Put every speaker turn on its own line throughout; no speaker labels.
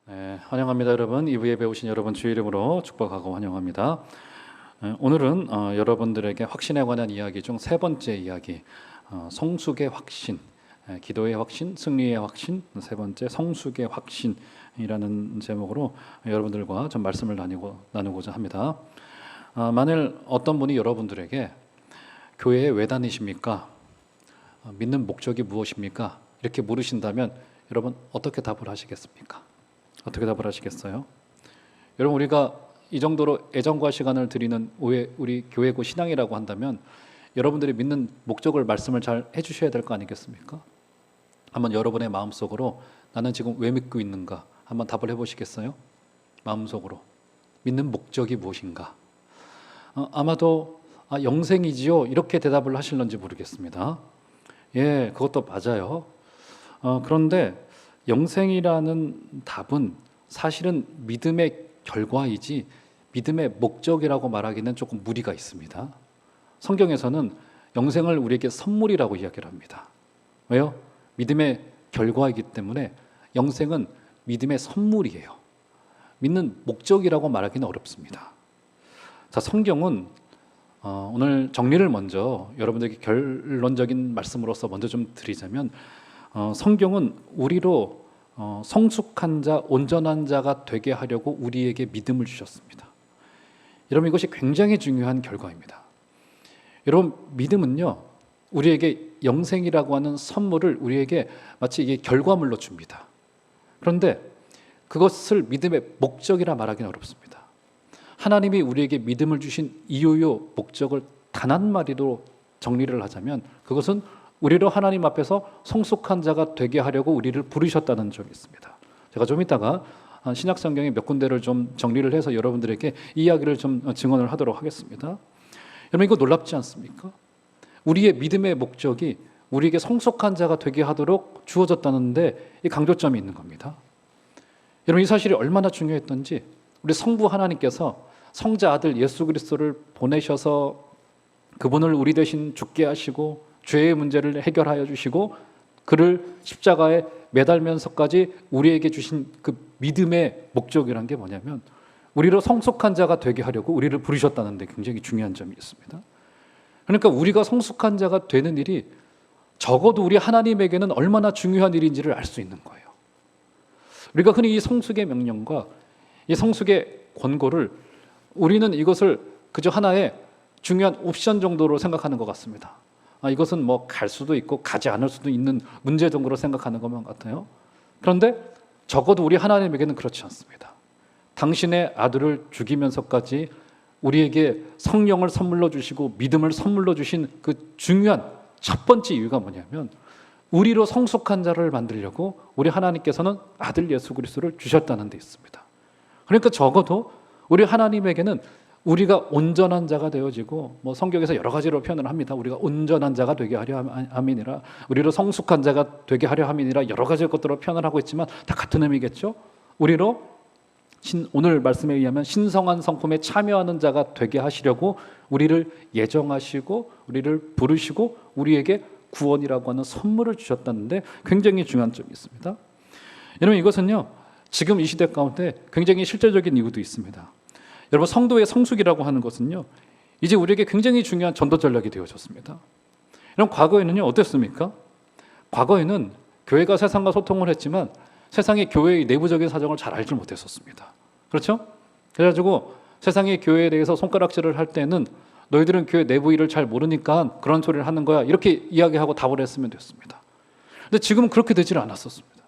네, 환영합니다, 여러분. 2부에 배우신 여러분 주의 이름으로 축복하고 환영합니다. 오늘은 여러분들에게 확신에 관한 이야기 중 세 번째 이야기, 성숙의 확신, 기도의 확신, 승리의 확신, 세 번째 성숙의 확신이라는 제목으로 여러분들과 좀 말씀을 나누고자 합니다. 만일 어떤 분이 여러분들에게 교회에 왜 다니십니까? 믿는 목적이 무엇입니까? 이렇게 물으신다면 여러분 어떻게 답을 하시겠습니까? 어떻게 답을 하시겠어요? 여러분, 우리가 이 정도로 애정과 시간을 드리는 우리 교회고 신앙이라고 한다면 여러분들이 믿는 목적을 말씀을 잘 해주셔야 될 거 아니겠습니까? 한번 여러분의 마음속으로 나는 지금 왜 믿고 있는가 한번 답을 해보시겠어요? 마음속으로 믿는 목적이 무엇인가? 아마도 영생이지요, 이렇게 대답을 하실런지 모르겠습니다. 예, 그것도 맞아요. 그런데 영생이라는 답은 사실은 믿음의 결과이지 믿음의 목적이라고 말하기는 조금 무리가 있습니다. 성경에서는 영생을 우리에게 선물이라고 이야기를 합니다. 왜요? 믿음의 결과이기 때문에 영생은 믿음의 선물이에요. 믿는 목적이라고 말하기는 어렵습니다. 자, 성경은 오늘 정리를 먼저 여러분들에게 결론적인 말씀으로서 먼저 좀 드리자면, 성경은 우리로 성숙한 자, 온전한 자가 되게 하려고 우리에게 믿음을 주셨습니다. 여러분, 이것이 굉장히 중요한 결과입니다. 여러분, 믿음은요, 우리에게 영생이라고 하는 선물을 우리에게 마치 이게 결과물로 줍니다. 그런데 그것을 믿음의 목적이라 말하기는 어렵습니다. 하나님이 우리에게 믿음을 주신 이유요 목적을 단 한 마디로 정리를 하자면 그것은 우리로 하나님 앞에서 성숙한 자가 되게 하려고 우리를 부르셨다는 점이 있습니다. 제가 좀 이따가 신약 성경의 몇 군데를 좀 정리를 해서 여러분들에게 이 이야기를 좀 증언을 하도록 하겠습니다. 여러분, 이거 놀랍지 않습니까? 우리의 믿음의 목적이 우리에게 성숙한 자가 되게 하도록 주어졌다는데 이 강조점이 있는 겁니다. 여러분, 이 사실이 얼마나 중요했던지 우리 성부 하나님께서 성자 아들 예수 그리스도를 보내셔서 그분을 우리 대신 죽게 하시고 죄의 문제를 해결하여 주시고 그를 십자가에 매달면서까지 우리에게 주신 그 믿음의 목적이란 게 뭐냐면 우리로 성숙한 자가 되게 하려고 우리를 부르셨다는 데 굉장히 중요한 점이 있습니다. 그러니까 우리가 성숙한 자가 되는 일이 적어도 우리 하나님에게는 얼마나 중요한 일인지를 알 수 있는 거예요. 우리가 흔히 이 성숙의 명령과 이 성숙의 권고를 우리는 이것을 그저 하나의 중요한 옵션 정도로 생각하는 것 같습니다. 이것은 뭐 갈 수도 있고 가지 않을 수도 있는 문제 정도로 생각하는 것만 같아요. 그런데 적어도 우리 하나님에게는 그렇지 않습니다. 당신의 아들을 죽이면서까지 우리에게 성령을 선물로 주시고 믿음을 선물로 주신 그 중요한 첫 번째 이유가 뭐냐면 우리로 성숙한 자를 만들려고 우리 하나님께서는 아들 예수 그리스도를 주셨다는 데 있습니다. 그러니까 적어도 우리 하나님에게는 우리가 온전한 자가 되어지고 성경에서 여러 가지로 표현을 합니다. 우리가 온전한 자가 되게 하려 함이니라, 우리로 성숙한 자가 되게 하려 함이니라, 여러 가지 것들로 표현을 하고 있지만 다 같은 의미겠죠. 우리로 오늘 말씀에 의하면 신성한 성품에 참여하는 자가 되게 하시려고 우리를 예정하시고 우리를 부르시고 우리에게 구원이라고 하는 선물을 주셨다는데 굉장히 중요한 점이 있습니다. 여러분, 이것은요 지금 이 시대 가운데 굉장히 실제적인 이유도 있습니다. 여러분, 성도의 성숙이라고 하는 것은요 이제 우리에게 굉장히 중요한 전도 전략이 되어졌습니다. 여러분, 과거에는요 어땠습니까? 과거에는 교회가 세상과 소통을 했지만 세상이 교회의 내부적인 사정을 잘 알지 못했었습니다. 그렇죠? 그래가지고 세상이 교회에 대해서 손가락질을 할 때는 너희들은 교회 내부 일을 잘 모르니까 그런 소리를 하는 거야, 이렇게 이야기하고 답을 했으면 됐습니다. 근데 지금은 그렇게 되질 않았었습니다.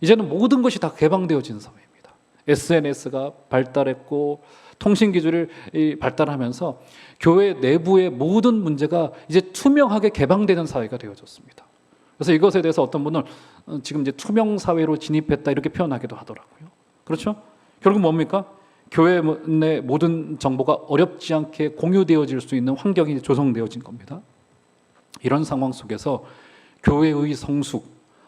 이제는 모든 것이 다 개방되어진 사회입니다. SNS가 발달했고 통신기술이 발달하면서 교회 내부의 모든 문제가 이제 투명하게 개방되는 사회가 되어졌습니다. 그래서 이것에 대해서 어떤 분은 지금 이제 투명 사회로 진입했다, 이렇게 표현하기도 하더라고요. 그렇죠? 결국 뭡니까? 교회 내 모든 정보가 어렵지 않게 공유되어질 수 있는 환경이 조성되어진 겁니다. 이런 상황 속에서 교회의 성숙,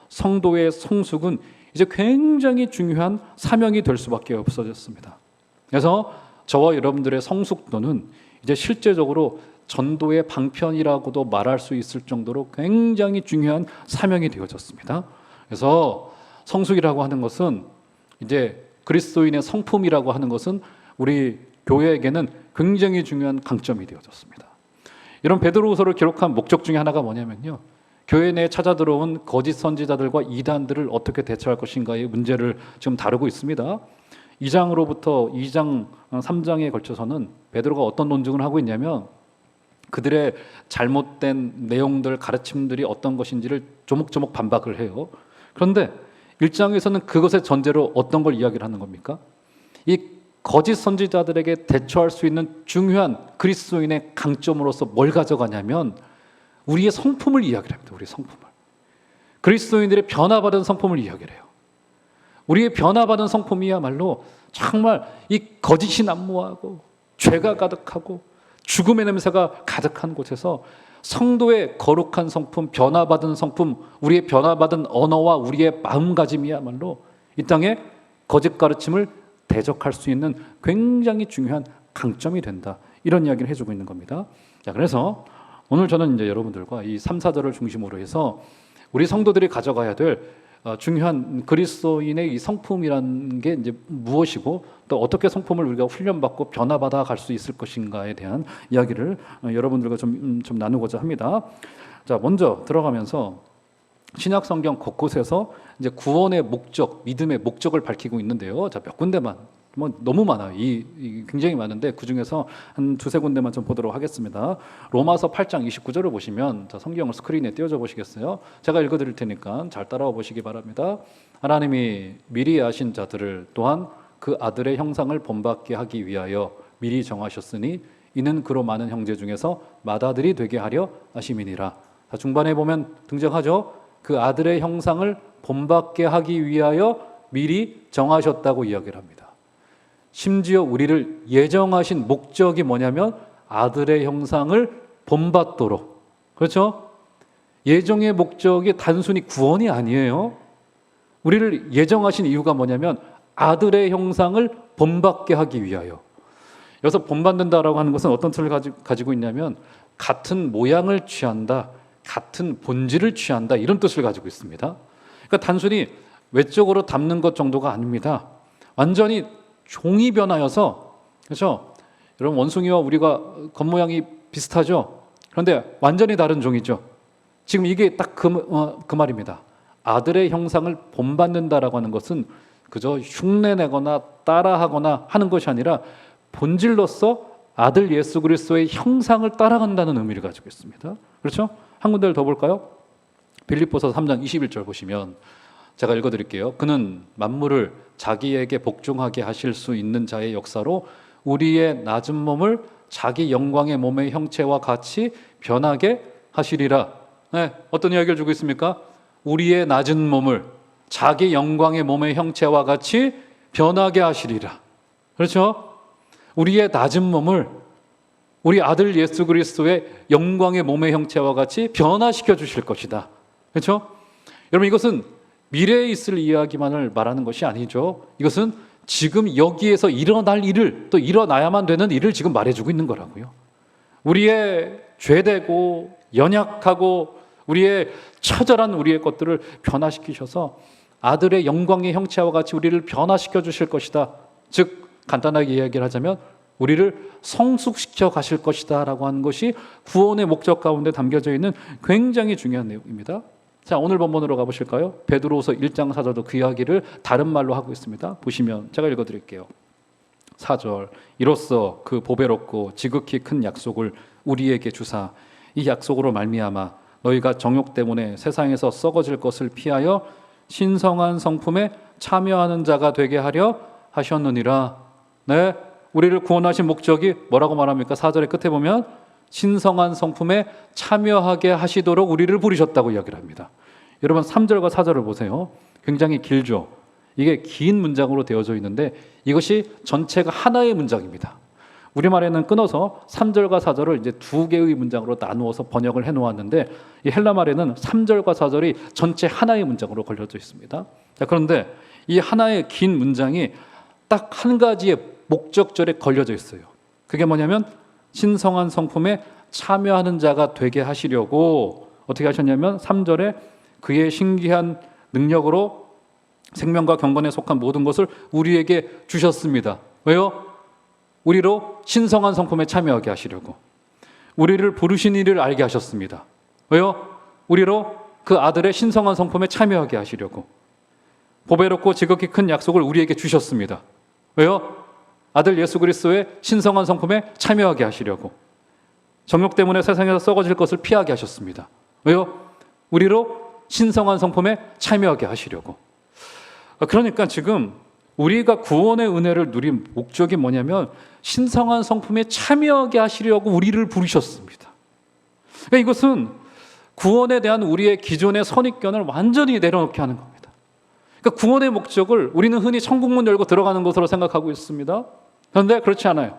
성도의 성숙은 이제 굉장히 중요한 사명이 될 수밖에 없어졌습니다. 그래서 저와 여러분들의 성숙도는 이제 실제적으로 전도의 방편이라고도 말할 수 있을 정도로 굉장히 중요한 사명이 되어졌습니다. 그래서 성숙이라고 하는 것은 이제 그리스도인의 성품이라고 하는 것은 우리 교회에게는 굉장히 중요한 강점이 되어졌습니다. 이런 베드로후서를 기록한 목적 중에 하나가 뭐냐면요, 교회 내에 찾아 들어온 거짓 선지자들과 이단들을 어떻게 대처할 것인가의 문제를 지금 다루고 있습니다. 2장으로부터 2장, 3장에 걸쳐서는 베드로가 어떤 논증을 하고 있냐면 그들의 잘못된 내용들, 가르침들이 어떤 것인지를 조목조목 반박을 해요. 그런데 1장에서는 그것의 전제로 어떤 걸 이야기를 하는 겁니까? 이 거짓 선지자들에게 대처할 수 있는 중요한 그리스도인의 강점으로서 뭘 가져가냐면 우리의 성품을 이야기를 합니다. 우리의 성품을. 그리스도인들의 변화받은 성품을 이야기를 해요. 우리의 변화받은 성품이야말로 정말 이 거짓이 난무하고 죄가 가득하고 죽음의 냄새가 가득한 곳에서 성도의 거룩한 성품, 변화받은 성품, 우리의 변화받은 언어와 우리의 마음가짐이야말로 이 땅에 거짓 가르침을 대적할 수 있는 굉장히 중요한 강점이 된다. 이런 이야기를 해주고 있는 겁니다. 자, 그래서 오늘 저는 이제 여러분들과 이 3, 4절을 중심으로 해서 우리 성도들이 가져가야 될 중요한 그리스도인의 이 성품이라는 게 이제 무엇이고 또 어떻게 성품을 우리가 훈련받고 변화받아 갈 수 있을 것인가에 대한 이야기를 여러분들과 좀 나누고자 합니다. 자, 먼저 들어가면서 신약 성경 곳곳에서 이제 구원의 목적, 믿음의 목적을 밝히고 있는데요. 자, 몇 군데만, 뭐 너무 많아요. 이 굉장히 많은데 그 중에서 한 두세 군데만 좀 보도록 하겠습니다. 로마서 8장 29절을 보시면, 자, 성경을 스크린에 띄워줘 보시겠어요? 제가 읽어드릴 테니까 잘 따라와 보시기 바랍니다. 하나님이 미리 아신 자들을 또한 그 아들의 형상을 본받게 하기 위하여 미리 정하셨으니 이는 그로 많은 형제 중에서 맏아들이 되게 하려 하심이니라. 자, 중반에 보면 등장하죠. 그 아들의 형상을 본받게 하기 위하여 미리 정하셨다고 이야기를 합니다. 심지어 우리를 예정하신 목적이 뭐냐면 아들의 형상을 본받도록. 그렇죠? 예정의 목적이 단순히 구원이 아니에요. 우리를 예정하신 이유가 뭐냐면 아들의 형상을 본받게 하기 위하여. 여기서 본받는다라고 하는 것은 어떤 뜻을 가지고 있냐면 같은 모양을 취한다, 같은 본질을 취한다, 이런 뜻을 가지고 있습니다. 그러니까 단순히 외적으로 닮는 것 정도가 아닙니다. 완전히 종이 변하여서, 그렇죠? 여러분, 원숭이와 우리가 겉모양이 비슷하죠? 그런데 완전히 다른 종이죠. 지금 이게 딱 그 말입니다. 아들의 형상을 본받는다라고 하는 것은 그저 흉내내거나 따라하거나 하는 것이 아니라 본질로서 아들 예수 그리스도의 형상을 따라간다는 의미를 가지고 있습니다. 그렇죠? 한 군데를 더 볼까요? 빌립보서 3장 21절 보시면 제가 읽어드릴게요. 그는 만물을 자기에게 복종하게 하실 수 있는 자의 역사로 우리의 낮은 몸을 자기 영광의 몸의 형체와 같이 변하게 하시리라. 네, 어떤 이야기를 주고 있습니까? 우리의 낮은 몸을 자기 영광의 몸의 형체와 같이 변하게 하시리라. 그렇죠? 우리의 낮은 몸을 우리 아들 예수 그리스도의 영광의 몸의 형체와 같이 변화시켜 주실 것이다. 그렇죠? 여러분, 이것은 미래에 있을 이야기만을 말하는 것이 아니죠. 이것은 지금 여기에서 일어날 일을, 또 일어나야만 되는 일을 지금 말해주고 있는 거라고요. 우리의 죄되고 연약하고 우리의 처절한 우리의 것들을 변화시키셔서 아들의 영광의 형체와 같이 우리를 변화시켜 주실 것이다. 즉 간단하게 이야기를 하자면 우리를 성숙시켜 가실 것이다 라고 하는 것이 구원의 목적 가운데 담겨져 있는 굉장히 중요한 내용입니다. 자, 오늘 본문으로 가보실까요? 베드로후서 1장 4절도 그 이야기를 다른 말로 하고 있습니다. 보시면 제가 읽어드릴게요. 4절, 이로써 그 보배롭고 지극히 큰 약속을 우리에게 주사 이 약속으로 말미암아 너희가 정욕 때문에 세상에서 썩어질 것을 피하여 신성한 성품에 참여하는 자가 되게 하려 하셨느니라. 네, 우리를 구원하신 목적이 뭐라고 말합니까? 4절의 끝에 보면 신성한 성품에 참여하게 하시도록 우리를 부르셨다고 이야기를 합니다. 여러분, 3절과 4절을 보세요. 굉장히 길죠. 이게 긴 문장으로 되어져 있는데 이것이 전체가 하나의 문장입니다. 우리말에는 끊어서 3절과 4절을 이제 두 개의 문장으로 나누어서 번역을 해놓았는데 이 헬라말에는 3절과 4절이 전체 하나의 문장으로 걸려져 있습니다. 자, 그런데 이 하나의 긴 문장이 딱 한 가지의 목적절에 걸려져 있어요. 그게 뭐냐면 신성한 성품에 참여하는 자가 되게 하시려고 어떻게 하셨냐면 3절에 그의 신기한 능력으로 생명과 경건에 속한 모든 것을 우리에게 주셨습니다. 왜요? 우리로 신성한 성품에 참여하게 하시려고. 우리를 부르신 이를 알게 하셨습니다. 왜요? 우리로 그 아들의 신성한 성품에 참여하게 하시려고. 보배롭고 지극히 큰 약속을 우리에게 주셨습니다. 왜요? 아들 예수 그리스도의 신성한 성품에 참여하게 하시려고. 정욕 때문에 세상에서 썩어질 것을 피하게 하셨습니다. 왜요? 우리로 신성한 성품에 참여하게 하시려고. 그러니까 지금 우리가 구원의 은혜를 누린 목적이 뭐냐면 신성한 성품에 참여하게 하시려고 우리를 부르셨습니다. 그러니까 이것은 구원에 대한 우리의 기존의 선입견을 완전히 내려놓게 하는 겁니다. 그러니까 구원의 목적을 우리는 흔히 천국문 열고 들어가는 것으로 생각하고 있습니다. 그런데 그렇지 않아요.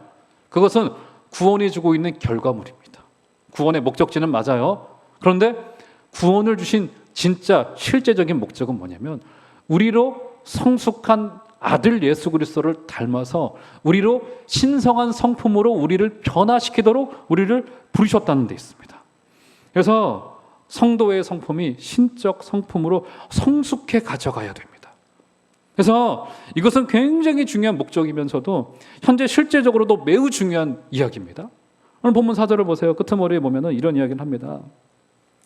그것은 구원이 주고 있는 결과물입니다. 구원의 목적지는 맞아요. 그런데 구원을 주신 진짜 실제적인 목적은 뭐냐면 우리로 성숙한 아들 예수 그리스도를 닮아서 우리로 신성한 성품으로 우리를 변화시키도록 우리를 부르셨다는 데 있습니다. 그래서 성도의 성품이 신적 성품으로 성숙해 가져가야 됩니다. 그래서 이것은 굉장히 중요한 목적이면서도 현재 실제적으로도 매우 중요한 이야기입니다. 오늘 본문 4절을 보세요. 끄트머리에 보면 이런 이야기를 합니다.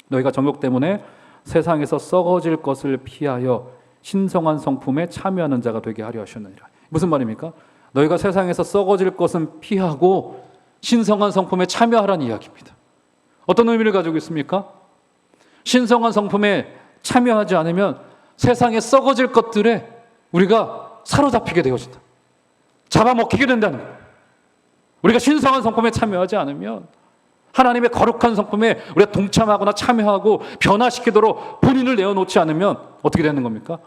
너희가 정욕 때문에 세상에서 썩어질 것을 피하여 신성한 성품에 참여하는 자가 되게 하려 하셨느니라. 무슨 말입니까? 너희가 세상에서 썩어질 것은 피하고 신성한 성품에 참여하라는 이야기입니다. 어떤 의미를 가지고 있습니까? 신성한 성품에 참여하지 않으면 세상에 썩어질 것들에 우리가 사로잡히게 되어진다. 잡아먹히게 된다는 거예요. 우리가 신성한 성품에 참여하지 않으면 하나님의 거룩한 성품에 우리가 동참하거나 참여하고 변화시키도록 본인을 내어놓지 않으면 어떻게 되는 겁니까?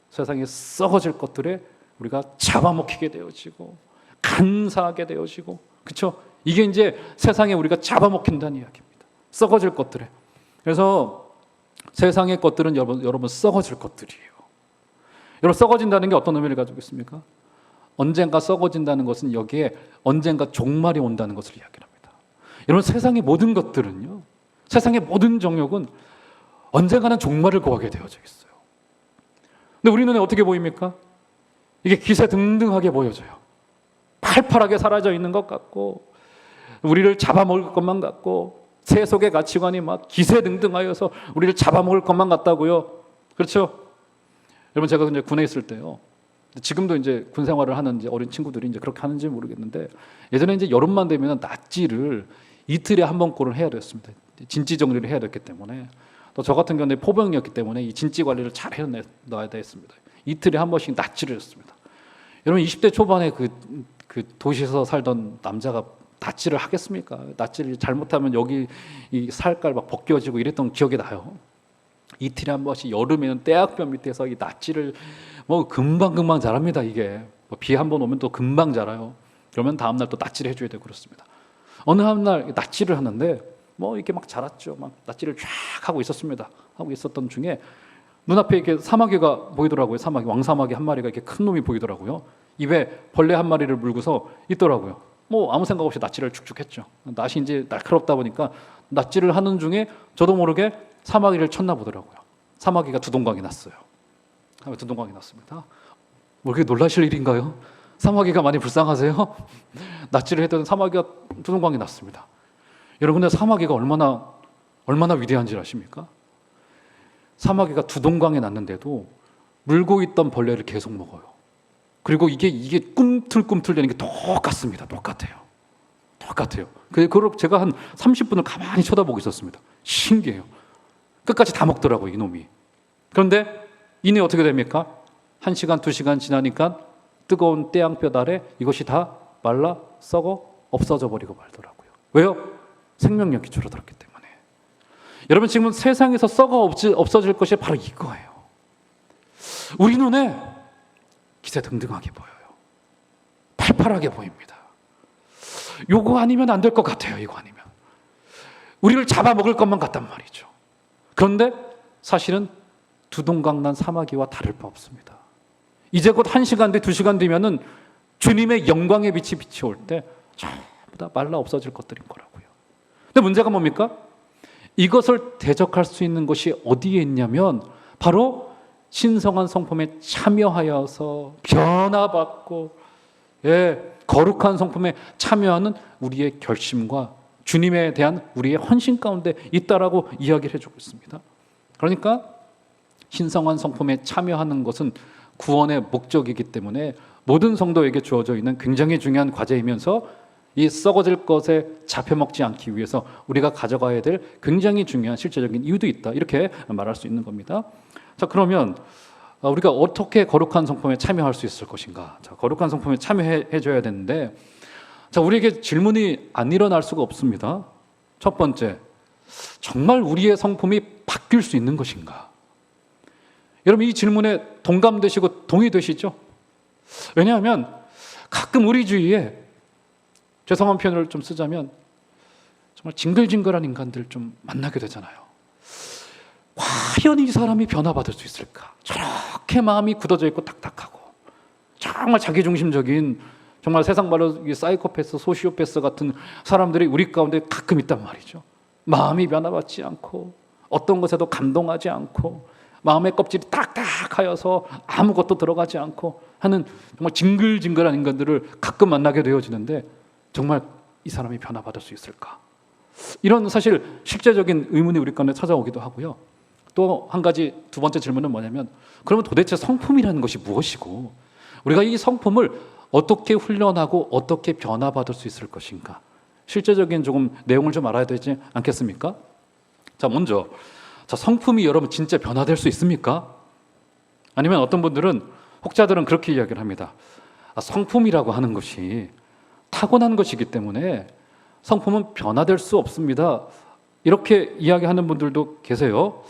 세상에 썩어질 것들에 우리가 잡아먹히게 되어지고 간사하게 되어지고, 그렇죠? 이게 이제 세상에 우리가 잡아먹힌다는 이야기입니다. 썩어질 것들에. 그래서 세상의 것들은 여러분 썩어질 것들이에요. 여러분, 썩어진다는 게 어떤 의미를 가지고 있습니까? 언젠가 썩어진다는 것은 여기에 언젠가 종말이 온다는 것을 이야기합니다. 여러분, 세상의 모든 것들은요, 세상의 모든 정욕은 언젠가는 종말을 구하게 되어져 있어요. 근데 우리 눈에 어떻게 보입니까? 이게 기세등등하게 보여져요. 팔팔하게 사라져 있는 것 같고, 우리를 잡아먹을 것만 같고, 세속의 가치관이 막 기세등등하여서 우리를 잡아먹을 것만 같다고요. 그렇죠? 여러분, 제가 이제 군에 있을 때요, 지금도 이제 군 생활을 하는 이제 어린 친구들이 이제 그렇게 하는지 모르겠는데, 예전에 이제 여름만 되면 낫지를 이틀에 한 번꼴은 해야 됐습니다. 진지 정리를 해야 됐기 때문에. 또 저 같은 경우는 포병이었기 때문에 이 진지 관리를 잘 해놔야 됐습니다. 이틀에 한 번씩 낫지를 했습니다. 여러분, 20대 초반에 그 도시에서 살던 남자가 낫지를 하겠습니까? 낫지를 잘못하면 여기 이 살깔 막 벗겨지고 이랬던 기억이 나요. 이틀에 한 번씩 여름에는 떼약볕 밑에서 이 낫지를 뭐 금방 자랍니다. 이게 비 한 번 오면 또 금방 자라요. 그러면 다음 날 또 낫지를 해줘야 되고 그렇습니다. 어느 한 날 낫지를 하는데 뭐 이렇게 막 자랐죠. 막 낫지를 쫙 하고 있었습니다. 하고 있었던 중에 눈앞에 이렇게 사마귀가 보이더라고요. 사마귀, 왕사마귀 한 마리가 이렇게 큰 놈이 보이더라고요. 입에 벌레 한 마리를 물고서 있더라고요. 뭐 아무 생각 없이 낫지를 축축 했죠. 낫이 이제 날카롭다 보니까 낫지를 하는 중에 저도 모르게 사마귀를 쳤나 보더라고요. 사마귀가 두동강이 났어요. 두동강이 났습니다. 뭐 그렇게 놀라실 일인가요? 사마귀가 많이 불쌍하세요? 낫지를 했던 사마귀가 두동강이 났습니다. 여러분, 근데 사마귀가 얼마나 위대한지 아십니까? 사마귀가 두동강에 났는데도 물고 있던 벌레를 계속 먹어요. 그리고 이게 꿈틀꿈틀 되는 게 똑같습니다. 똑같아요. 그걸 제가 한 30분을 가만히 쳐다보고 있었습니다. 신기해요. 끝까지 다 먹더라고요, 이놈이. 그런데 이내 어떻게 됩니까? 1시간, 2시간 지나니까 뜨거운 태양볕 아래 이것이 다 말라 썩어 없어져 버리고 말더라고요. 왜요? 생명력이 줄어들었기 때문에. 여러분, 지금 세상에서 썩어 없어질 것이 바로 이거예요. 우리 눈에 기세등등하게 보여요. 팔팔하게 보입니다. 요거 아니면 안 될 것 같아요. 이거 아니면 우리를 잡아먹을 것만 같단 말이죠. 그런데 사실은 두동강 난 사마귀와 다를 바 없습니다. 이제 곧 1시간 뒤, 2시간 뒤면은 주님의 영광의 빛이 비치올 때 전부 다 말라 없어질 것들인 거라고요. 근데 문제가 뭡니까? 이것을 대적할 수 있는 것이 어디에 있냐면 바로 신성한 성품에 참여하여서 변화받고 거룩한 성품에 참여하는 우리의 결심과 주님에 대한 우리의 헌신 가운데 있다라고 이야기를 해주고 있습니다. 그러니까 신성한 성품에 참여하는 것은 구원의 목적이기 때문에 모든 성도에게 주어져 있는 굉장히 중요한 과제이면서 이 썩어질 것에 잡혀먹지 않기 위해서 우리가 가져가야 될 굉장히 중요한 실제적인 이유도 있다, 이렇게 말할 수 있는 겁니다. 자, 그러면 우리가 어떻게 거룩한 성품에 참여할 수 있을 것인가? 자, 거룩한 성품에 참여해 줘야 되는데, 자, 우리에게 질문이 안 일어날 수가 없습니다. 첫 번째, 정말 우리의 성품이 바뀔 수 있는 것인가? 여러분, 이 질문에 동감되시고 동의되시죠? 왜냐하면 가끔 우리 주위에, 죄송한 표현을 좀 쓰자면 정말 징글징글한 인간들 좀 만나게 되잖아요. 과연 이 사람이 변화받을 수 있을까? 저렇게 마음이 굳어져 있고 딱딱하고 정말 자기중심적인, 정말 세상 말로 사이코패스, 소시오패스 같은 사람들이 우리 가운데 가끔 있단 말이죠. 마음이 변화받지 않고 어떤 것에도 감동하지 않고 마음의 껍질이 딱딱하여서 아무것도 들어가지 않고 하는 정말 징글징글한 인간들을 가끔 만나게 되어지는데, 정말 이 사람이 변화받을 수 있을까? 이런 사실 실제적인 의문이 우리 가운데 찾아오기도 하고요. 또 한 가지, 두 번째 질문은 뭐냐면, 그러면 도대체 성품이라는 것이 무엇이고 우리가 이 성품을 어떻게 훈련하고 어떻게 변화받을 수 있을 것인가? 실제적인 조금 내용을 좀 알아야 되지 않겠습니까? 자, 먼저, 자, 성품이 여러분 진짜 변화될 수 있습니까? 아니면 어떤 분들은, 혹자들은 그렇게 이야기를 합니다. 성품이라고 하는 것이 타고난 것이기 때문에 성품은 변화될 수 없습니다, 이렇게 이야기하는 분들도 계세요.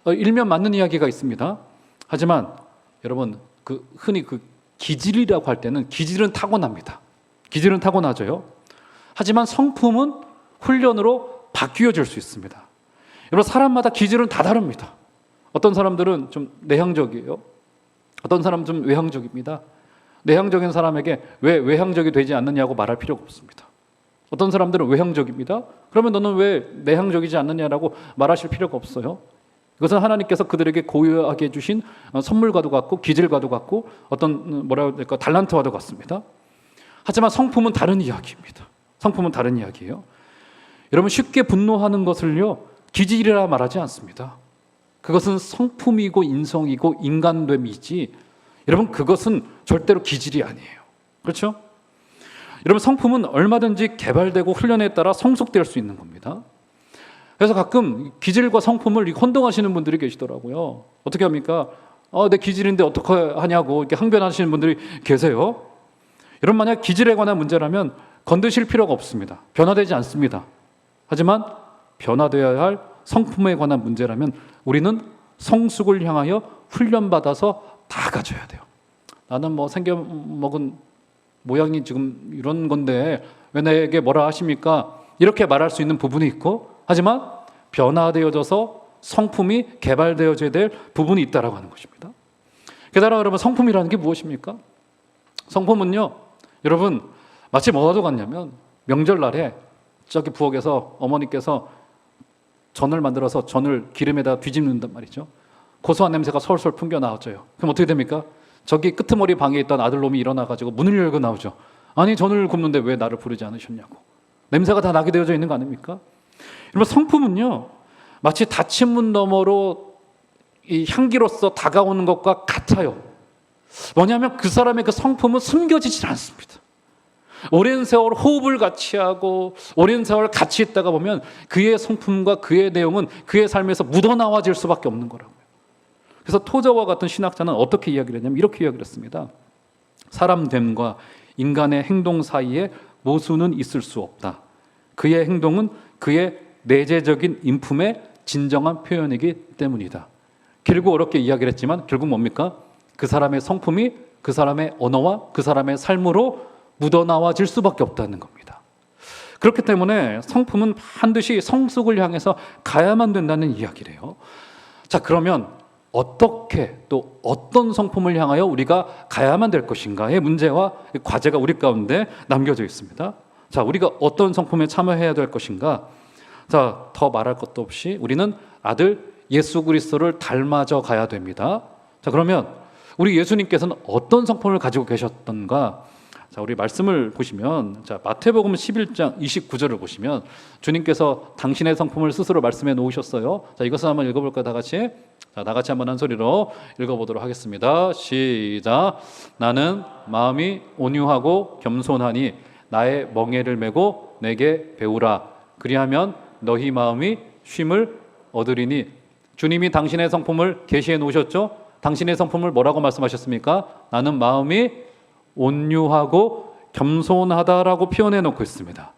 일면 맞는 이야기가 있습니다. 하지만 여러분, 흔히 기질이라고 할 때는 기질은 타고납니다. 기질은 타고나져요. 하지만 성품은 훈련으로 바뀌어질 수 있습니다. 여러분, 사람마다 기질은 다 다릅니다. 어떤 사람들은 좀 내향적이에요. 어떤 사람은 좀 외향적입니다. 내향적인 사람에게 왜 외향적이 되지 않느냐고 말할 필요가 없습니다. 어떤 사람들은 외향적입니다. 그러면 너는 왜 내향적이지 않느냐라고 말하실 필요가 없어요. 이것은 하나님께서 그들에게 고유하게 해주신 선물과도 같고 기질과도 같고 어떤 달란트와도 같습니다. 하지만 성품은 다른 이야기입니다. 성품은 다른 이야기예요. 여러분, 쉽게 분노하는 것을요, 기질이라 말하지 않습니다. 그것은 성품이고 인성이고 인간됨이지, 여러분, 그것은 절대로 기질이 아니에요. 그렇죠? 여러분, 성품은 얼마든지 개발되고 훈련에 따라 성숙될 수 있는 겁니다. 그래서 가끔 기질과 성품을 혼동하시는 분들이 계시더라고요. 어떻게 합니까? 내 기질인데 어떻게 하냐고 이렇게 항변하시는 분들이 계세요. 여러분, 만약 기질에 관한 문제라면 건드실 필요가 없습니다. 변화되지 않습니다. 하지만 변화되어야 할 성품에 관한 문제라면 우리는 성숙을 향하여 훈련받아서 다 가져야 돼요. 나는 뭐 생겨먹은 모양이 지금 이런 건데 왜 내게 뭐라 하십니까? 이렇게 말할 수 있는 부분이 있고, 하지만 변화되어져서 성품이 개발되어져야 될 부분이 있다라고 하는 것입니다. 게다가 여러분, 성품이라는 게 무엇입니까? 성품은요, 여러분, 마치 뭐와도 같냐면 명절날에 저기 부엌에서 어머니께서 전을 만들어서 전을 기름에다 뒤집는단 말이죠. 고소한 냄새가 솔솔 풍겨 나와져요. 그럼 어떻게 됩니까? 저기 끄트머리 방에 있던 아들놈이 일어나가지고 문을 열고 나오죠. 아니, 전을 굽는데 왜 나를 부르지 않으셨냐고. 냄새가 다 나게 되어져 있는 거 아닙니까? 여러분, 성품은요, 마치 닫힌 문 너머로 이 향기로서 다가오는 것과 같아요. 뭐냐면 그 사람의 그 성품은 숨겨지질 않습니다. 오랜 세월 호흡을 같이 하고 오랜 세월 같이 있다가 보면 그의 성품과 그의 내용은 그의 삶에서 묻어나와질 수밖에 없는 거라고요. 그래서 토저와 같은 신학자는 어떻게 이야기를 했냐면 이렇게 이야기를 했습니다. 사람됨과 인간의 행동 사이에 모순은 있을 수 없다. 그의 행동은 그의 내재적인 인품의 진정한 표현이기 때문이다. 길고 어렵게 이야기를 했지만 결국 뭡니까? 그 사람의 성품이 그 사람의 언어와 그 사람의 삶으로 묻어나와질 수밖에 없다는 겁니다. 그렇기 때문에 성품은 반드시 성숙을 향해서 가야만 된다는 이야기래요. 자, 그러면 어떻게 또 어떤 성품을 향하여 우리가 가야만 될 것인가의 문제와 과제가 우리 가운데 남겨져 있습니다. 자, 우리가 어떤 성품에 참여해야 될 것인가? 자, 더 말할 것도 없이 우리는 아들 예수 그리스도를 닮아져 가야 됩니다. 자, 그러면 우리 예수님께서는 어떤 성품을 가지고 계셨던가? 자, 우리 말씀을 보시면, 자, 마태복음 11장 29절을 보시면 주님께서 당신의 성품을 스스로 말씀해 놓으셨어요. 자, 이것을 한번 읽어볼까요, 다 같이? 자, 다 같이 한번 한 소리로 읽어보도록 하겠습니다. 시작. 나는 마음이 온유하고 겸손하니 나의 멍에를 메고 내게 배우라. 그리하면 너희 마음이 쉼을 얻으리니. 주님이 당신의 성품을 계시해 놓으셨죠? 당신의 성품을 뭐라고 말씀하셨습니까? 나는 마음이 온유하고 겸손하다라고 표현해 놓고 있습니다.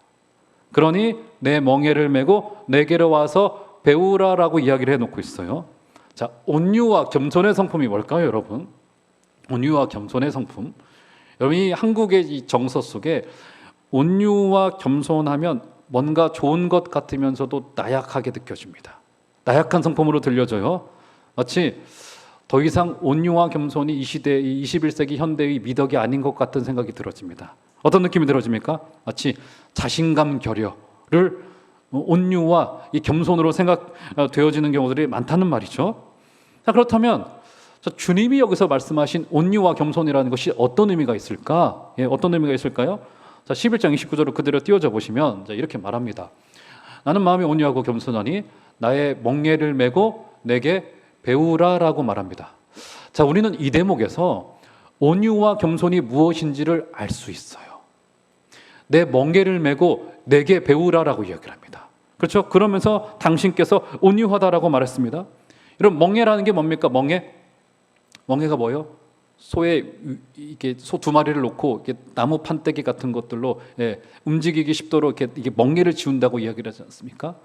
그러니 내 멍에를 메고 내게로 와서 배우라라고 이야기를 해 놓고 있어요. 자, 온유와 겸손의 성품이 뭘까요, 여러분? 온유와 겸손의 성품. 여러분이 한국의 이 정서 속에 온유와 겸손하면 뭔가 좋은 것 같으면서도 나약하게 느껴집니다. 나약한 성품으로 들려져요. 마치 더 이상 온유와 겸손이 이 시대, 이 21세기 현대의 미덕이 아닌 것 같은 생각이 들어집니다. 어떤 느낌이 들어집니까? 마치 자신감 결여를 온유와 이 겸손으로 생각되어지는 경우들이 많다는 말이죠. 자, 그렇다면 주님이 여기서 말씀하신 온유와 겸손이라는 것이 어떤 의미가 있을까? 예, 어떤 의미가 있을까요? 자, 11장 29절을 그대로 띄워져 보시면 이렇게 말합니다. 나는 마음이 온유하고 겸손하니 나의 멍에를 메고 내게 배우라라고 말합니다. 자, 우리는 이 대목에서 온유와 겸손이 무엇인지를 알 수 있어요. 내 멍에를 메고 내게 배우라라고 이야기를 합니다. 그렇죠? 그러면서 당신께서 온유하다라고 말했습니다. 여러분, 멍에라는 게 뭡니까? 멍에가 뭐예요? 이게 소 두 마리를 놓고 이렇게 나무 판때기 같은 것들로 움직이기 쉽도록 이게 멍에를 지운다고 이야기를 하지 않습니까?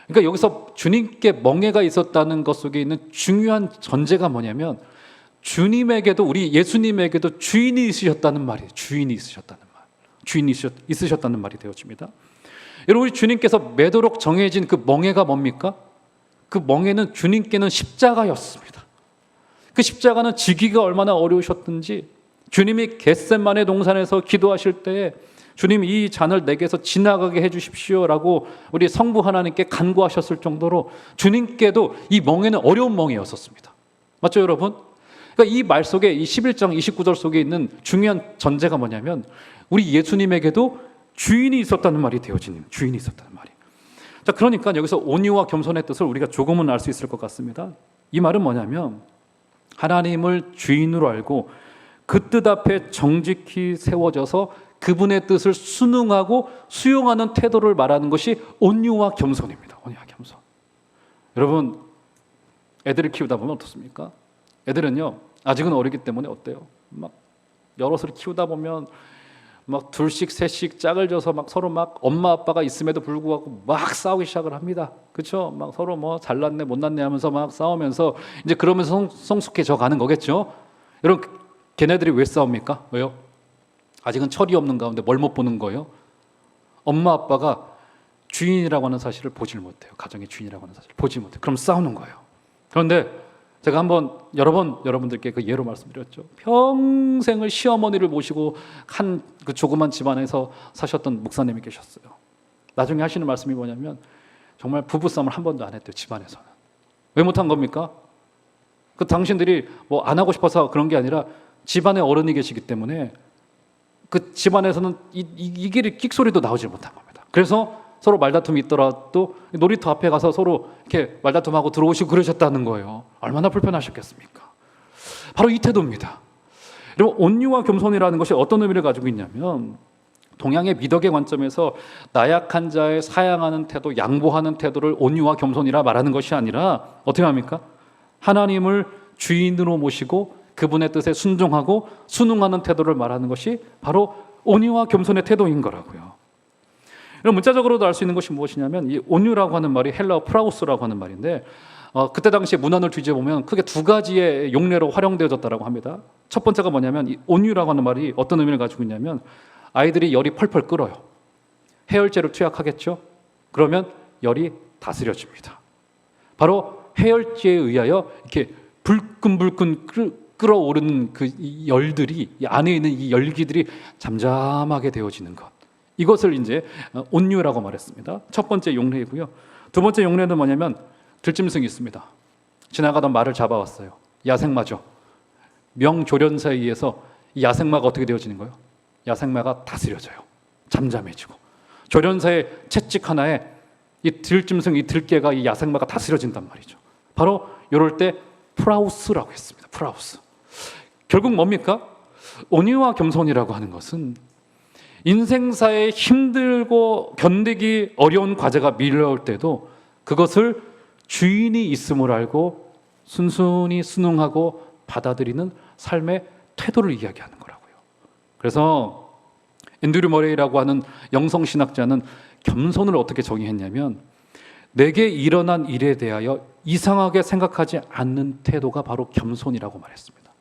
그러니까 여기서 주님께 멍에가 있었다는 것 속에 있는 중요한 전제가 뭐냐면 주님에게도, 우리 예수님에게도 주인이 있으셨다는 말이에요. 주인이 있으셨다는 말이 되어집니다. 여러분, 우리 주님께서 매도록 정해진 그 멍에가 뭡니까? 그 멍에는 주님께는 십자가였습니다. 그 십자가는 지기가 얼마나 어려우셨든지 주님이 겟세마네 동산에서 기도하실 때에 주님, 이 잔을 내게서 지나가게 해주십시오라고 우리 성부 하나님께 간구하셨을 정도로 주님께도 이 멍에는 어려운 멍에였었습니다. 맞죠, 여러분? 그러니까 이 말 속에, 이 11장 29절 속에 있는 중요한 전제가 뭐냐면 우리 예수님에게도 주인이 있었다는 말이 되어지는, 주인이 있었다는 말이. 자, 그러니까 여기서 온유와 겸손의 뜻을 우리가 조금은 알 수 있을 것 같습니다. 이 말은 뭐냐면 하나님을 주인으로 알고 그 뜻 앞에 정직히 세워져서 그분의 뜻을 순응하고 수용하는 태도를 말하는 것이 온유와 겸손입니다. 온유와 겸손. 여러분, 애들을 키우다 보면 어떻습니까? 애들은요, 아직은 어리기 때문에 어때요? 막 여럿을 키우다 보면 막 둘씩 셋씩 짝을 져서 막 서로 막 엄마 아빠가 있음에도 불구하고 막 싸우기 시작을 합니다. 그렇죠? 막 서로 뭐 잘났네 못났네 하면서 막 싸우면서 이제 그러면서 성숙해져 가는 거겠죠. 여러분, 걔네들이 왜 싸웁니까? 왜요? 아직은 철이 없는 가운데 뭘 못 보는 거예요? 엄마 아빠가 주인이라고 하는 사실을 보질 못해요. 가정의 주인이라고 하는 사실을 보지 못해요. 그럼 싸우는 거예요. 그런데 제가 한번 여러 번 여러분들께 그 예로 말씀드렸죠. 평생을 시어머니를 모시고 한 그 조그만 집안에서 사셨던 목사님이 계셨어요. 나중에 하시는 말씀이 뭐냐면 정말 부부싸움을 한 번도 안 했대요. 집안에서는. 왜 못한 겁니까? 그 당신들이 뭐 안 하고 싶어서 그런 게 아니라 집안에 어른이 계시기 때문에 그 집안에서는 이 길이 끽소리도 나오지 못한 겁니다. 그래서 서로 말다툼이 있더라도 놀이터 앞에 가서 서로 이렇게 말다툼하고 들어오시고 그러셨다는 거예요. 얼마나 불편하셨겠습니까? 바로 이 태도입니다. 여러분, 온유와 겸손이라는 것이 어떤 의미를 가지고 있냐면 동양의 미덕의 관점에서 나약한 자의 사양하는 태도, 양보하는 태도를 온유와 겸손이라 말하는 것이 아니라 어떻게 합니까? 하나님을 주인으로 모시고 그분의 뜻에 순종하고 순응하는 태도를 말하는 것이 바로 온유와 겸손의 태도인 거라고요. 문자적으로도 알 수 있는 것이 무엇이냐면 이 온유라고 하는 말이 헬라어 프라우스라고 하는 말인데 그때 당시에 문헌을 뒤져보면 크게 두 가지의 용례로 활용되어졌다고 합니다. 첫 번째가 뭐냐면 이 온유라고 하는 말이 어떤 의미를 가지고 있냐면 아이들이 열이 펄펄 끓어요. 해열제를 투약하겠죠. 그러면 열이 다스려집니다. 바로 해열제에 의하여 이렇게 불끈불끈 끓어오르는 그 열들이, 이 안에 있는 이 열기들이 잠잠하게 되어지는 것, 이것을 이제 온유라고 말했습니다. 첫 번째 용례이고요. 두 번째 용례는 뭐냐면 들짐승이 있습니다. 지나가던 말을 잡아왔어요. 야생마죠. 명조련사에 의해서 이 야생마가 어떻게 되어지는 거예요? 야생마가 다스려져요. 잠잠해지고. 조련사의 채찍 하나에 이 들짐승, 이 들깨가 이 야생마가 다스려진단 말이죠. 바로 이럴 때 프라우스라고 했습니다. 프라우스. 결국 뭡니까? 온유와 겸손이라고 하는 것은 인생사에 힘들고 견디기 어려운 과제가 밀려올 때도 그것을 주인이 있음을 알고 순순히 순응하고 받아들이는 삶의 태도를 이야기하는 거라고요. 그래서 앤드류 머레이라고 하는 영성신학자는 겸손을 어떻게 정의했냐면 내게 일어난 일에 대하여 이상하게 생각하지 않는 태도가 바로 겸손이라고 말했습니다.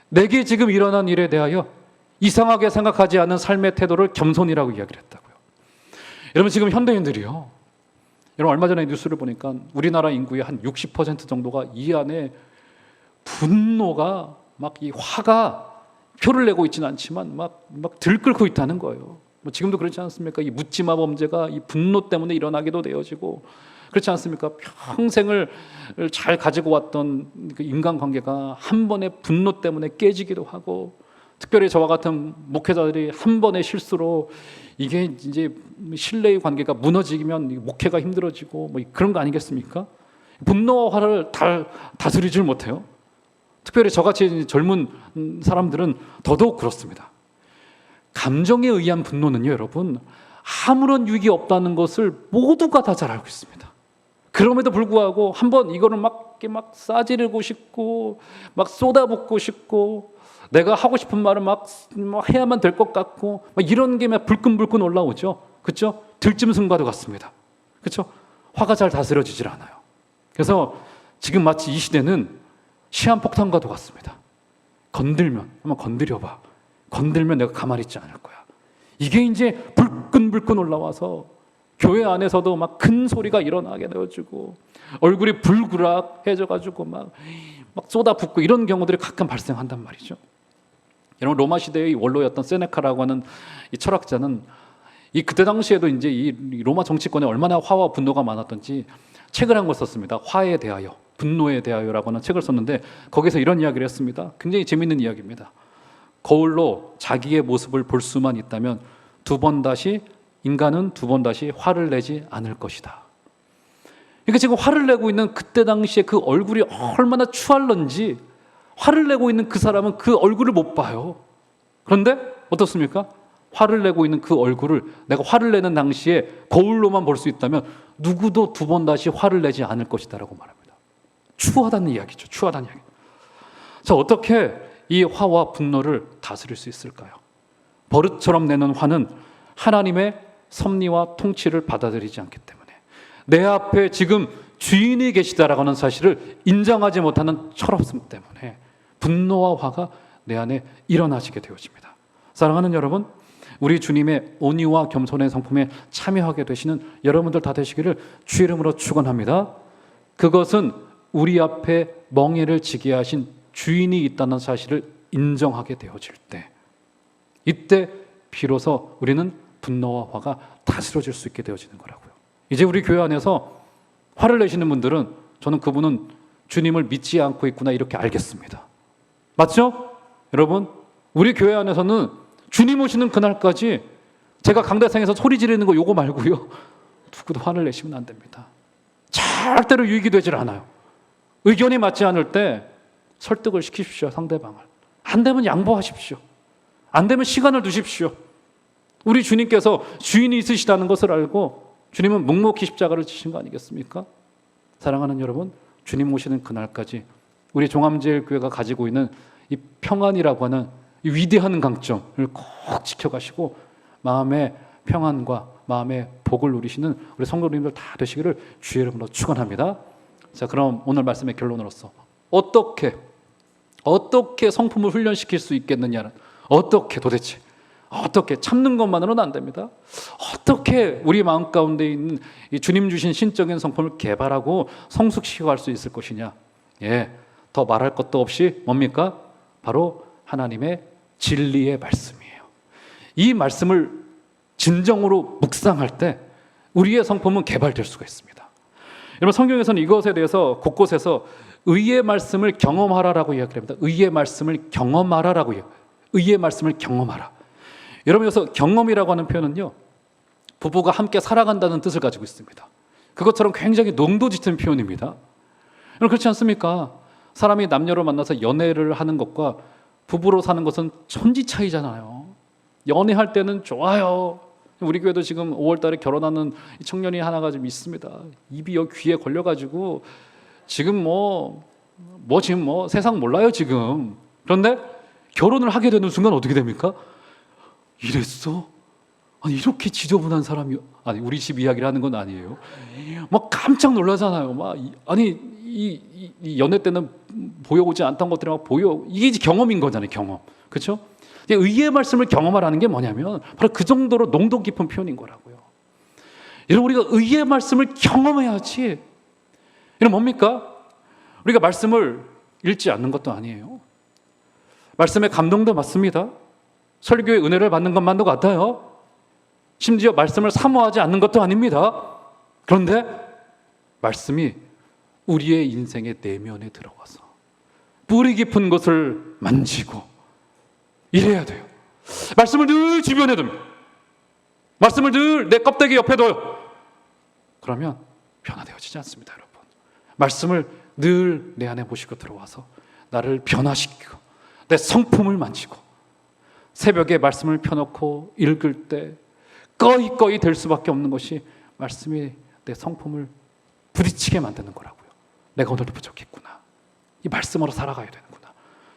내게 지금 일어난 일에 대하여 이상하게 생각하지 않은 삶의 태도를 겸손이라고 이야기를 했다고요. 여러분 지금 현대인들이요. 여러분 얼마 전에 뉴스를 보니까 우리나라 인구의 한 60% 정도가 이 안에 분노가 막 이 화가 표를 내고 있지는 않지만 막 들끓고 있다는 거예요. 뭐 지금도 그렇지 않습니까? 이 묻지마 범죄가 이 분노 때문에 일어나기도 되어지고 그렇지 않습니까? 평생을 잘 가지고 왔던 그 인간관계가 한 번의 분노 때문에 깨지기도 하고 특별히 저와 같은 목회자들이 한 번의 실수로 이게 이제 신뢰의 관계가 무너지면 목회가 힘들어지고 뭐 그런 거 아니겠습니까? 분노와 화를 다스리질 못해요. 특별히 저같이 젊은 사람들은 더더욱 그렇습니다. 감정에 의한 분노는요, 여러분, 아무런 유익이 없다는 것을 모두가 다 잘 알고 있습니다. 그럼에도 불구하고 한번 이거를 막 싸지르고 싶고 막 쏟아붓고 싶고 내가 하고 싶은 말을 막 해야만 될 것 같고 막 이런 게 막 불끈불끈 올라오죠. 그렇죠? 들짐승과도 같습니다. 그렇죠? 화가 잘 다스려지질 않아요. 그래서 지금 마치 이 시대는 시한폭탄과도 같습니다. 건들면 한번 건드려봐. 건들면 내가 가만히 있지 않을 거야. 이게 이제 불끈불끈 올라와서 교회 안에서도 막 큰 소리가 일어나게 되어지고 얼굴이 불그락해져가지고 막 쏟아붓고 이런 경우들이 가끔 발생한단 말이죠. 여러분 로마 시대의 원로였던 세네카라고 하는 이 철학자는 이 그때 당시에도 이제 이 로마 정치권에 얼마나 화와 분노가 많았던지 책을 한 걸 썼습니다. 화에 대하여, 분노에 대하여라고 하는 책을 썼는데 거기서 이런 이야기를 했습니다. 굉장히 재밌는 이야기입니다. 거울로 자기의 모습을 볼 수만 있다면 인간은 두 번 다시 화를 내지 않을 것이다. 그러니까 지금 화를 내고 있는 그때 당시에 그 얼굴이 얼마나 추할런지 화를 내고 있는 그 사람은 그 얼굴을 못 봐요. 그런데 어떻습니까? 화를 내고 있는 그 얼굴을 내가 화를 내는 당시에 거울로만 볼 수 있다면 누구도 두 번 다시 화를 내지 않을 것이다라고 말합니다. 추하다는 이야기죠. 추하다는 이야기. 자, 어떻게 이 화와 분노를 다스릴 수 있을까요? 버릇처럼 내는 화는 하나님의 섭리와 통치를 받아들이지 않기 때문에 내 앞에 지금 주인이 계시다라고 하는 사실을 인정하지 못하는 철없음 때문에 분노와 화가 내 안에 일어나시게 되어집니다. 사랑하는 여러분, 우리 주님의 온유와 겸손의 성품에 참여하게 되시는 여러분들 다 되시기를 주 이름으로 축원합니다. 그것은 우리 앞에 멍에를 지게 하신 주인이 있다는 사실을 인정하게 되어질 때, 이때 비로소 우리는 분노와 화가 다스려질 수 있게 되어지는 거라고요. 이제 우리 교회 안에서 화를 내시는 분들은 저는 그분은 주님을 믿지 않고 있구나 이렇게 알겠습니다. 맞죠? 여러분, 우리 교회 안에서는 주님 오시는 그날까지 제가 강대상에서 소리 지르는 거 요거 말고요, 누구도 화를 내시면 안 됩니다. 절대로 유익이 되질 않아요. 의견이 맞지 않을 때 설득을 시키십시오, 상대방을. 안 되면 양보하십시오. 안 되면 시간을 두십시오. 우리 주님께서 주인이 있으시다는 것을 알고 주님은 묵묵히 십자가를 지신 거 아니겠습니까? 사랑하는 여러분, 주님 오시는 그날까지 우리 종암제일교회가 가지고 있는 이 평안이라고 하는 이 위대한 강점을 꼭 지켜가시고 마음의 평안과 마음의 복을 누리시는 우리 성도님들 다 되시기를 주의 이름으로 축원합니다. 자, 그럼 오늘 말씀의 결론으로서 어떻게 성품을 훈련시킬 수 있겠느냐는, 어떻게 참는 것만으로는 안 됩니다. 어떻게 우리 마음 가운데 있는 이 주님 주신 신적인 성품을 개발하고 성숙시켜 갈 수 있을 것이냐. 더 말할 것도 없이 뭡니까? 바로 하나님의 진리의 말씀이에요. 이 말씀을 진정으로 묵상할 때 우리의 성품은 개발될 수가 있습니다. 여러분, 성경에서는 이것에 대해서 곳곳에서 의의 말씀을 경험하라라고 이야기를 합니다. 의의 말씀을 경험하라라고 이야기해요. 의의 말씀을 경험하라. 여러분, 여기서 경험이라고 하는 표현은요, 부부가 함께 살아간다는 뜻을 가지고 있습니다. 그것처럼 굉장히 농도 짙은 표현입니다. 여러분, 그렇지 않습니까? 사람이 남녀를 만나서 연애를 하는 것과 부부로 사는 것은 천지 차이잖아요. 연애할 때는 좋아요. 우리 교회도 지금 5월 달에 결혼하는 청년이 하나가 좀 있습니다. 입이 여기 귀에 걸려가지고 지금 지금 세상 몰라요 지금. 그런데 결혼을 하게 되는 순간 어떻게 됩니까? 이랬어? 아니, 이렇게 지저분한 사람이, 아니, 우리 집 이야기를 하는 건 아니에요. 막 깜짝 놀라잖아요. 이 연애 때는 보여오지 않던 것들이 막 이게 경험인 거잖아요, 경험. 그렇죠? 의의 말씀을 경험하라는 게 뭐냐면 바로 그 정도로 농도 깊은 표현인 거라고요. 여러분, 우리가 의의 말씀을 경험해야지. 이건 뭡니까? 우리가 말씀을 읽지 않는 것도 아니에요. 말씀의 감동도 맞습니다. 설교의 은혜를 받는 것만도 같아요. 심지어 말씀을 사모하지 않는 것도 아닙니다. 그런데 말씀이 우리의 인생의 내면에 들어가서 뿌리 깊은 것을 만지고 이래야 돼요. 말씀을 늘 주변에 둡니다. 말씀을 늘 내 껍데기 옆에 둬요. 그러면 변화되어지지 않습니다, 여러분. 말씀을 늘 내 안에 모시고 들어와서 나를 변화시키고 내 성품을 만지고 새벽에 말씀을 펴놓고 읽을 때 꺼이 될 수밖에 없는 것이 말씀이 내 성품을 부딪히게 만드는 거라고요. 내가 오늘도 부족했구나. 이 말씀으로 살아가야 되는구나.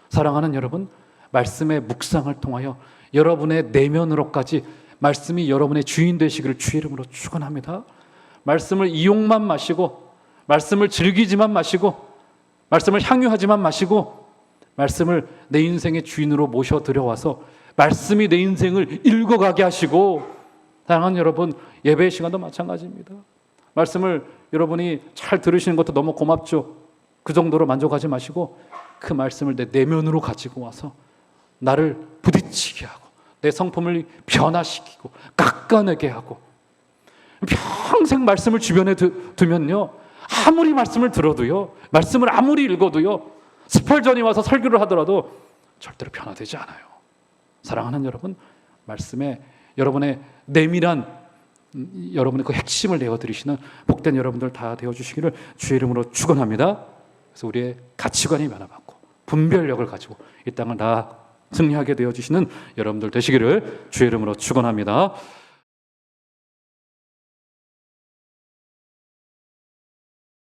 사랑하는 여러분, 말씀의 묵상을 통하여 여러분의 내면으로까지 말씀이 여러분의 주인 되시기를 주의 이름으로 축원합니다. 말씀을 이용만 마시고, 말씀을 즐기지만 마시고, 말씀을 향유하지만 마시고, 말씀을 내 인생의 주인으로 모셔 들여와서 말씀이 내 인생을 읽어가게 하시고, 사랑하는 여러분, 예배 시간도 마찬가지입니다. 말씀을 여러분이 잘 들으시는 것도 너무 고맙죠. 그 정도로 만족하지 마시고 그 말씀을 내 내면으로 가지고 와서 나를 부딪히게 하고 내 성품을 변화시키고 깎아내게 하고, 평생 말씀을 주변에 두면요, 아무리 말씀을 들어도요, 말씀을 아무리 읽어도요, 스펄전이 와서 설교를 하더라도 절대로 변화되지 않아요. 사랑하는 여러분, 말씀에 여러분의 내밀한 여러분의 그 핵심을 내어드리시는 복된 여러분들 다 되어주시기를 주의 이름으로 축원합니다. 그래서 우리의 가치관이 변화받고 분별력을 가지고 이 땅을 다 승리하게 되어주시는 여러분들 되시기를 주의 이름으로 축원합니다.